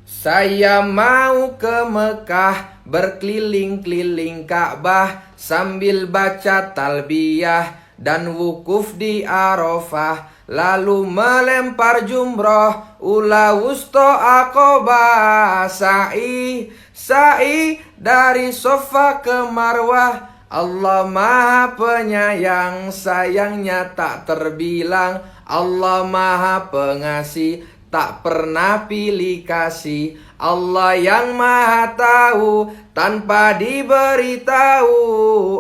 Saya mau ke Mekah, berkeliling-keliling Ka'bah, sambil baca talbiyah dan wukuf di Arafah, lalu melempar jumroh, ula wusta aqobah, sa'i dari Sofa ke Marwah. Allah Maha Penyayang, sayangnya tak terbilang. Allah Maha Pengasih, tak pernah pilih kasih. Allah yang Maha Tahu, tanpa diberitahu.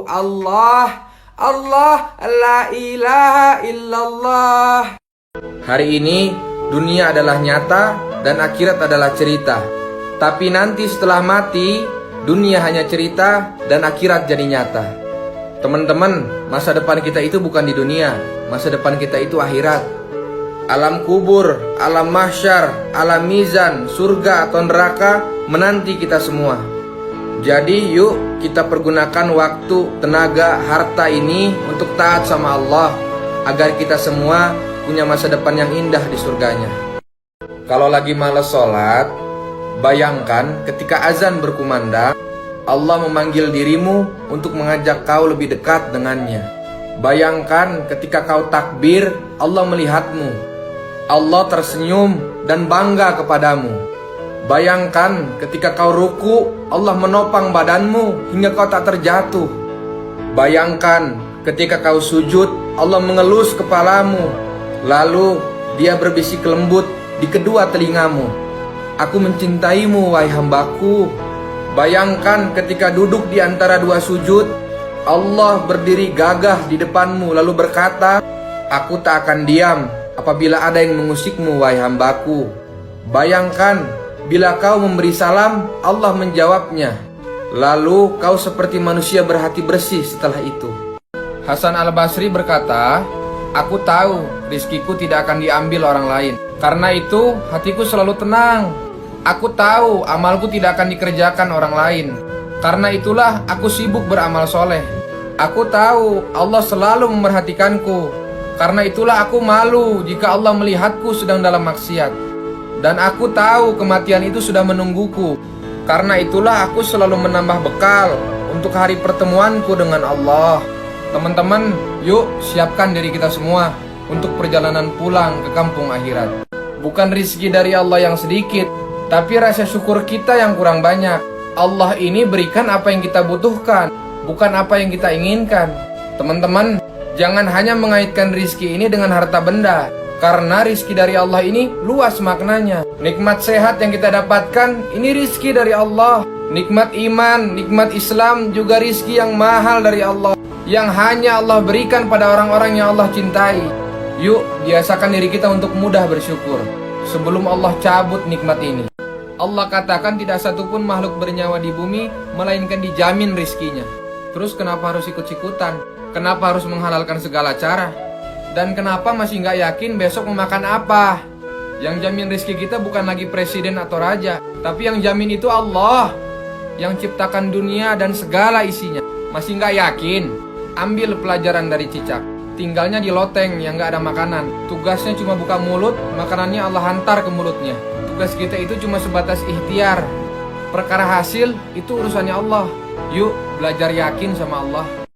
Allah, Allah, la ilaha illallah. Hari ini dunia adalah nyata dan akhirat adalah cerita. Tapi nanti setelah mati, dunia hanya cerita dan akhirat jadi nyata. Teman-teman, masa depan kita itu bukan di dunia, masa depan kita itu akhirat. Alam kubur, alam mahsyar, alam mizan, surga atau neraka menanti kita semua. Jadi yuk kita pergunakan waktu, tenaga, harta ini untuk taat sama Allah, agar kita semua punya masa depan yang indah di surganya. Kalau lagi malas sholat, bayangkan ketika azan berkumandang, Allah memanggil dirimu untuk mengajak kau lebih dekat dengannya. Bayangkan ketika kau takbir, Allah melihatmu. Allah tersenyum dan bangga kepadamu. Bayangkan ketika kau ruku, Allah menopang badanmu hingga kau tak terjatuh. Bayangkan ketika kau sujud, Allah mengelus kepalamu, lalu Dia berbisik lembut di kedua telingamu. Aku mencintaimu, wahai hambaku. Bayangkan ketika duduk di antara dua sujud, Allah berdiri gagah di depanmu lalu berkata, aku tak akan diam apabila ada yang mengusikmu, wahai hambaku. Bayangkan bila kau memberi salam, Allah menjawabnya. Lalu kau seperti manusia berhati bersih setelah itu. Hasan Al-Basri berkata, aku tahu rizkiku tidak akan diambil orang lain. Karena itu hatiku selalu tenang. Aku tahu amalku tidak akan dikerjakan orang lain. Karena itulah aku sibuk beramal soleh. Aku tahu Allah selalu memerhatikanku. Karena itulah aku malu jika Allah melihatku sedang dalam maksiat. Dan aku tahu kematian itu sudah menungguku. Karena itulah aku selalu menambah bekal untuk hari pertemuanku dengan Allah. Teman-teman, yuk siapkan diri kita semua untuk perjalanan pulang ke kampung akhirat. Bukan rizki dari Allah yang sedikit, tapi rasa syukur kita yang kurang banyak. Allah ini berikan apa yang kita butuhkan, bukan apa yang kita inginkan. Teman-teman, jangan hanya mengaitkan rizki ini dengan harta benda, karena rizki dari Allah ini luas maknanya. Nikmat sehat yang kita dapatkan, ini rizki dari Allah. Nikmat iman, nikmat Islam juga rizki yang mahal dari Allah, yang hanya Allah berikan pada orang-orang yang Allah cintai. Yuk, biasakan diri kita untuk mudah bersyukur sebelum Allah cabut nikmat ini. Allah katakan tidak satupun makhluk bernyawa di bumi melainkan dijamin rizkinya. Terus kenapa harus ikut-ikutan? Kenapa harus menghalalkan segala cara? Dan kenapa masih nggak yakin besok memakan apa? Yang jamin rizki kita bukan lagi presiden atau raja, tapi yang jamin itu Allah, yang ciptakan dunia dan segala isinya. Masih nggak yakin? Ambil pelajaran dari cicak. Tinggalnya di loteng yang nggak ada makanan. Tugasnya cuma buka mulut, makanannya Allah hantar ke mulutnya. Tugas kita itu cuma sebatas ikhtiar. Perkara hasil itu urusannya Allah. Yuk belajar yakin sama Allah.